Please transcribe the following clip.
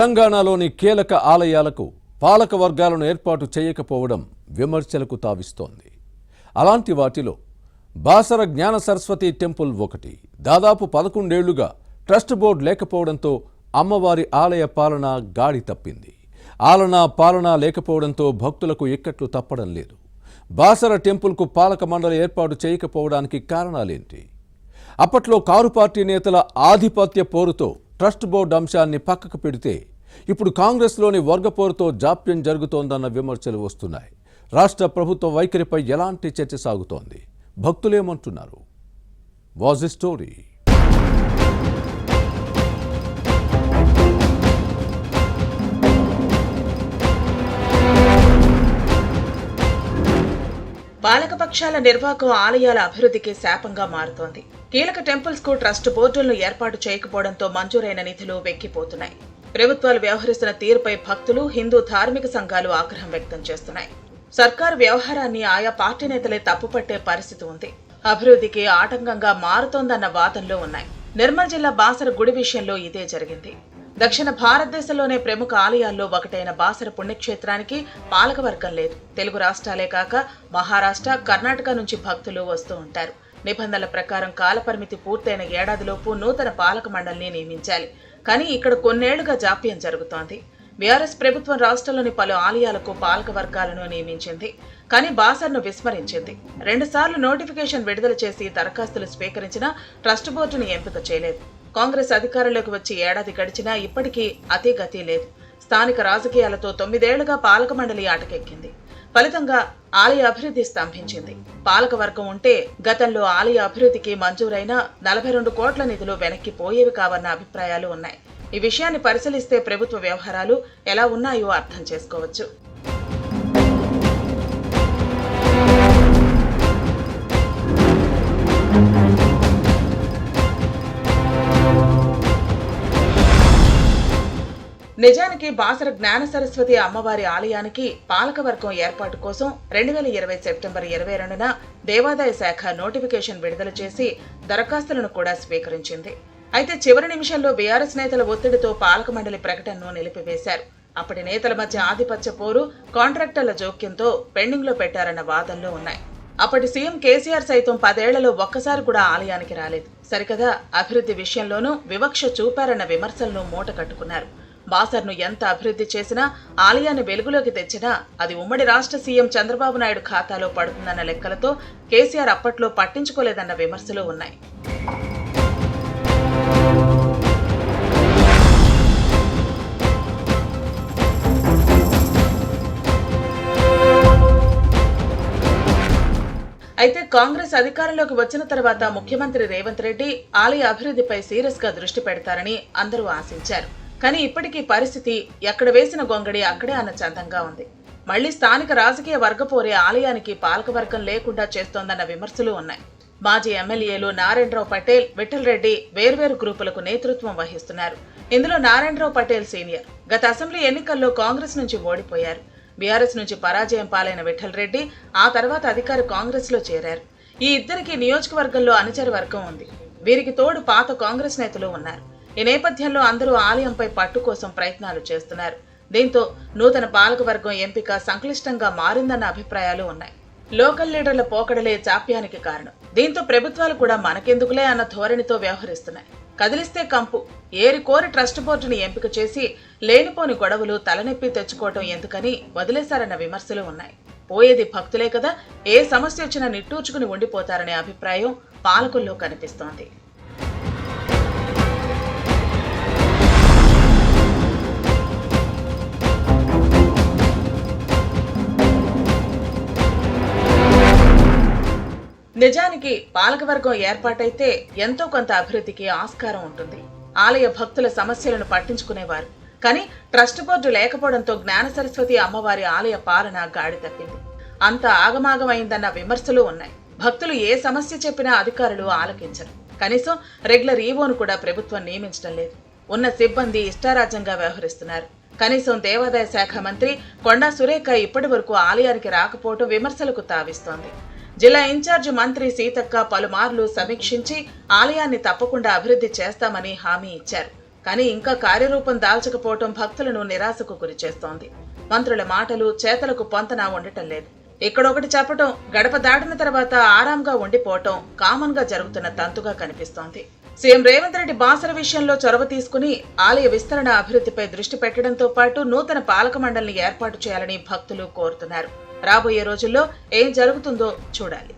తెలంగాణలోని కీలక ఆలయాలకు పాలక వర్గాలను ఏర్పాటు చేయకపోవడం విమర్శలకు తావిస్తోంది. అలాంటి వాటిలో బాసర జ్ఞాన సరస్వతి టెంపుల్ ఒకటి. దాదాపు 11 ఏళ్లుగా ట్రస్ట్ బోర్డు లేకపోవడంతో అమ్మవారి ఆలయ పాలన గాడి తప్పింది. పాలన లేకపోవడంతో భక్తులకు ఇక్కట్లు తప్పడం లేదు. బాసర టెంపుల్కు పాలక మండలి ఏర్పాటు చేయకపోవడానికి కారణాలేంటి? అప్పట్లో కారు పార్టీ నేతల ఆధిపత్య పోరుతో ట్రస్ట్ బోర్డు అంశాన్ని పక్కకు పెడితే ఇప్పుడు కాంగ్రెస్లోని వర్గపోరుతో జాప్యం జరుగుతోందన్న విమర్శలు వస్తున్నాయి. రాష్ట్ర ప్రభుత్వ వైఖరిపై ఎలాంటి చర్చ సాగుతోంది? భక్తులేమంటున్నారు? Was the story. పాలకపక్షాల నిర్వాహకం ఆలయాల అభివృద్ధికి శాపంగా మారుతోంది. కీలక టెంపుల్స్ కు ట్రస్ట్ బోర్డులను ఏర్పాటు చేయకపోవడంతో మంజూరైన నిధులు వెక్కిపోతున్నాయి. ప్రభుత్వాలు వ్యవహరిస్తున్న తీరుపై భక్తులు, హిందూ ధార్మిక సంఘాలు ఆగ్రహం వ్యక్తం చేస్తున్నాయి. సర్కారు వ్యవహారాన్ని ఆయా పార్టీ నేతలే తప్పుపట్టే పరిస్థితి ఉంది. అభివృద్ధికి ఆటంకంగా మారుతోందన్న వాదనలు ఉన్నాయి. నిర్మల్ జిల్లా బాసర గుడి విషయంలో ఇదే జరిగింది. దక్షిణ భారతదేశంలోనే ప్రముఖ ఆలయాల్లో ఒకటైన బాసర పుణ్యక్షేత్రానికి పాలకవర్గం లేదు. తెలుగు రాష్ట్రాలే కాక మహారాష్ట్ర, కర్ణాటక నుంచి భక్తులు వస్తూ ఉంటారు. నిబంధనల ప్రకారం కాలపరిమితి పూర్తయిన ఏడాదిలోపు నూతన పాలక మండలిని నియమించాలి. కానీ ఇక్కడ కొన్నేళ్లుగా జాప్యం జరుగుతోంది. బీఆర్ఎస్ ప్రభుత్వం రాష్ట్రంలోని పలు ఆలయాలకు పాలక వర్గాలను నియమించింది. కానీ బాసర్ను విస్మరించింది. 2 సార్లు నోటిఫికేషన్ విడుదల చేసి దరఖాస్తులు స్వీకరించినా ట్రస్ట్ బోర్డును ఎంపిక చేయలేదు. కాంగ్రెస్ అధికారంలోకి వచ్చి ఏడాది గడిచినా ఇప్పటికీ అతిగతి లేదు. స్థానిక రాజకీయాలతో 9 ఏళ్లుగా పాలక మండలి ఆటకెక్కింది. ఫలితంగా ఆలయ అభివృద్ధి స్తంభించింది. పాలక వర్గం ఉంటే గతంలో ఆలయ అభివృద్ధికి మంజూరైన 42 కోట్ల నిధులు వెనక్కి పోయేవి కావన్న అభిప్రాయాలు ఉన్నాయి. ఈ విషయాన్ని పరిశీలిస్తే ప్రభుత్వ వ్యవహారాలు ఎలా ఉన్నాయో అర్థం చేసుకోవచ్చు. నిజానికి బాసర జ్ఞాన సరస్వతి అమ్మవారి ఆలయానికి పాలకవర్గం ఏర్పాటు కోసం 2020 సెప్టెంబర్ 22న దేవాదాయ శాఖ నోటిఫికేషన్ విడుదల చేసి దరఖాస్తులను కూడా స్వీకరించింది. అయితే చివరి నిమిషంలో బీఆర్ఎస్ నేతల ఒత్తిడితో పాలక మండలి ప్రకటనను నిలిపివేశారు. అప్పటి నేతల మధ్య ఆధిపత్య పోరు, కాంట్రాక్టర్ల జోక్యంతో పెండింగ్ లో పెట్టారన్న వాదనలు ఉన్నాయి. అప్పటి సీఎం కేసీఆర్ సైతం 10 ఏళ్లలో ఒక్కసారి కూడా ఆలయానికి రాలేదు. సరికదా అభివృద్ధి విషయంలోనూ వివక్ష చూపారన్న విమర్శలను మూట కట్టుకున్నారు. బాసర్ను ఎంత అభివృద్ధి చేసినా, ఆలయాన్ని వెలుగులోకి తెచ్చినా అది ఉమ్మడి రాష్ట్ర సీఎం చంద్రబాబు నాయుడు ఖాతాలో పడుతుందన్న లెక్కలతో కేసీఆర్ అప్పట్లో పట్టించుకోలేదన్న విమర్శలు ఉన్నాయి. అయితే కాంగ్రెస్ అధికారంలోకి వచ్చిన తర్వాత ముఖ్యమంత్రి రేవంత్ రెడ్డి ఆలయ అభివృద్ధిపై సీరియస్ గా దృష్టి పెడతారని అందరూ ఆశించారు. కానీ ఇప్పటికీ పరిస్థితి ఎక్కడ వేసిన గొంగడి అక్కడే అన్న చందంగా ఉంది. మళ్లీ స్థానిక రాజకీయ వర్గపోరే ఆలయానికి పాలకవర్గం లేకుండా చేస్తోందన్న విమర్శలు ఉన్నాయి. మాజీ ఎమ్మెల్యేలు నారాయణరావు పటేల్, విఠల్ రెడ్డి వేర్వేరు గ్రూపులకు నేతృత్వం వహిస్తున్నారు. ఇందులో నారాయణరావు పటేల్ సీనియర్. గత అసెంబ్లీ ఎన్నికల్లో కాంగ్రెస్ నుంచి ఓడిపోయారు. బీఆర్ఎస్ నుంచి పరాజయం పాలైన విఠల్ రెడ్డి ఆ తర్వాత అధికార కాంగ్రెస్ లో చేరారు. ఈ ఇద్దరికి నియోజకవర్గంలో అనుచర వర్గం ఉంది. వీరికి తోడు పాత కాంగ్రెస్ నేతలు ఉన్నారు. ఈ నేపథ్యంలో అందరూ ఆలయంపై పట్టు కోసం ప్రయత్నాలు చేస్తున్నారు. దీంతో నూతన పాలకవర్గం ఎంపిక సంక్లిష్టంగా మారిందన్న అభిప్రాయాలు ఉన్నాయి. లోకల్ లీడర్ల పోకడలే జాప్యానికి కారణం. దీంతో ప్రభుత్వాలు కూడా మనకెందుకులే అన్న ధోరణితో వ్యవహరిస్తున్నాయి. కదిలిస్తే కంపు, ఏరి కోరి ట్రస్ట్ బోర్డుని ఎంపిక చేసి లేనిపోని గొడవలు, తలనొప్పి తెచ్చుకోవటం ఎందుకని వదిలేశారన్న విమర్శలు ఉన్నాయి. పోయేది భక్తులే కదా, ఏ సమస్య వచ్చినా నిట్టూర్చుకుని ఉండిపోతారనే అభిప్రాయం పాలకుల్లో కనిపిస్తోంది. నిజానికి పాలకవర్గం ఏర్పాటైతే ఎంతో కొంత అభివృద్ధికి ఆస్కారం ఉంటుంది. ఆలయ భక్తుల సమస్యలను పట్టించుకునేవారు. కానీ ట్రస్ట్ బోర్డు లేకపోవడంతో జ్ఞాన సరస్వతి అమ్మవారి ఆలయ పాలన గాడి తప్పింది. అంత ఆగమాగమైందన్న విమర్శలు ఉన్నాయి. భక్తులు ఏ సమస్య చెప్పినా అధికారులు ఆలకించరు. కనీసం రెగ్యులర్ ఈవోను కూడా ప్రభుత్వం నియమించడం లేదు. ఉన్న సిబ్బంది ఇష్టారాజ్యంగా వ్యవహరిస్తున్నారు. కనీసం దేవాదాయ శాఖ మంత్రి కొండా సురేఖ ఇప్పటి వరకు ఆలయానికి రాకపోవడం విమర్శలకు తావిస్తోంది. జిల్లా ఇన్ఛార్జి మంత్రి సీతక్క పలుమార్లు సమీక్షించి ఆలయాన్ని తప్పకుండా అభివృద్ధి చేస్తామని హామీ ఇచ్చారు. కానీ ఇంకా కార్యరూపం దాల్చకపోవటం భక్తులను నిరాశకు గురిచేస్తోంది. మంత్రుల మాటలు చేతలకు పొంతన ఉండటం లేదు. ఇక్కడొకటి చెప్పటం, గడప దాటిన తర్వాత ఆరాంగా ఉండిపోవటం కామన్ గా జరుగుతున్న తంతుగా కనిపిస్తోంది. సీఎం రేవంత్ రెడ్డి బాసర విషయంలో చొరవ తీసుకుని ఆలయ విస్తరణ అభివృద్ధిపై దృష్టి పెట్టడంతో పాటు నూతన పాలక మండలిని ఏర్పాటు చేయాలని భక్తులు కోరుతున్నారు. రాబోయే రోజుల్లో ఏం జరుగుతుందో చూడాలి.